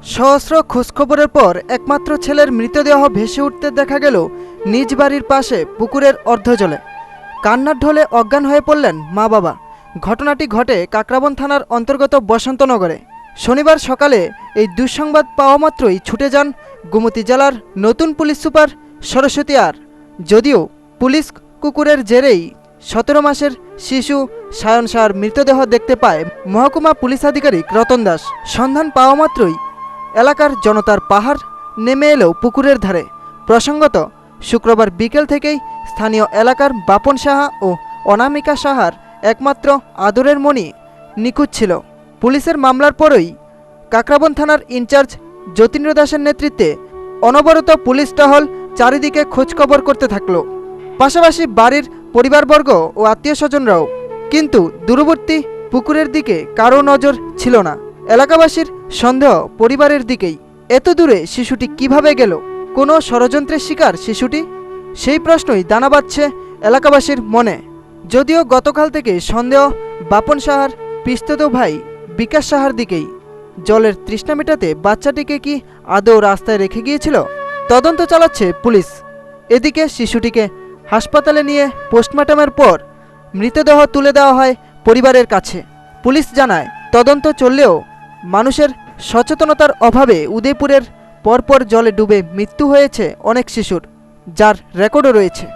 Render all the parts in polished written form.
সহস্র খোঁজখবরের পর একমাত্র ছেলের মৃতদেহ ভেসে উঠতে দেখা গেল নিজ বাড়ির পাশে পুকুরের অর্ধজলে। কান্নার ঢলে অজ্ঞান হয়ে পড়লেন মা বাবা। ঘটনাটি ঘটে কাকরাবন থানার অন্তর্গত বসন্তনগরে। শনিবার সকালে এই দুঃসংবাদ পাওয়া মাত্রই ছুটে যান গোমতী জেলার নতুন পুলিশ সুপার সরস্বতী আর। যদিও পুলিশ কুকুরের জেরেই 17 মাসের শিশু সায়ন শাহর মৃতদেহ দেখতে পায় মহকুমা পুলিশ আধিকারিক রতন দাস। সন্ধান পাওয়া মাত্রই এলাকার জনতার পাহাড় নেমে এলেও পুকুরের ধারে। প্রসঙ্গত, শুক্রবার বিকেল থেকেই স্থানীয় এলাকার বাপন সাহা ও অনামিকা সাহার একমাত্র আদরের মণি নিখোঁজ ছিল। পুলিশের মামলার পরই কাকরাবন থানার ইনচার্জ যতীন্দ্র দাসের নেতৃত্বে অনবরত পুলিশ টহল চারিদিকে খোঁজখবর করতে থাকল, পাশাপাশি বাড়ির পরিবারবর্গ ও আত্মীয় স্বজনরাও। কিন্তু দূরবর্তী পুকুরের দিকে কারো নজর ছিল না। এলাকাবাসীর সন্দেহ পরিবারের দিকেই। এত দূরে শিশুটি কিভাবে গেল? কোনো ষড়যন্ত্রের শিকার শিশুটি? সেই প্রশ্নই দানা বাঁধছে এলাকাবাসীর মনে। যদিও গতকাল থেকে সন্দেহ বাপন সাহার পিস্তত ভাই বিকাশ সাহার দিকেই। জলের তৃষ্ণা মেটাতে বাচ্চাটিকে কি আদৌ রাস্তায় রেখে গিয়েছিল? তদন্ত চালাচ্ছে পুলিশ। এদিকে শিশুটিকে হাসপাতালে নিয়ে পোস্টমর্টমের পর মৃতদেহ তুলে দেওয়া হয় পরিবারের কাছে। পুলিশ জানায়, তদন্ত চললেও মানুষের সচেতনতার অভাবে উদয়পুরের পরপর জলে ডুবে মৃত্যু হয়েছে অনেক শিশুর, যার রেকর্ডও রয়েছে।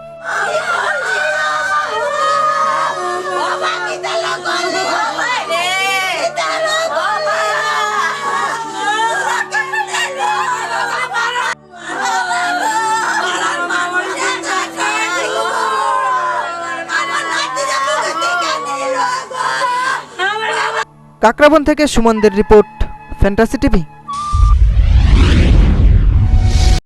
কাকরাবন থেকে সুমনদের রিপোর্ট, ফ্যান্টাসি টিভি।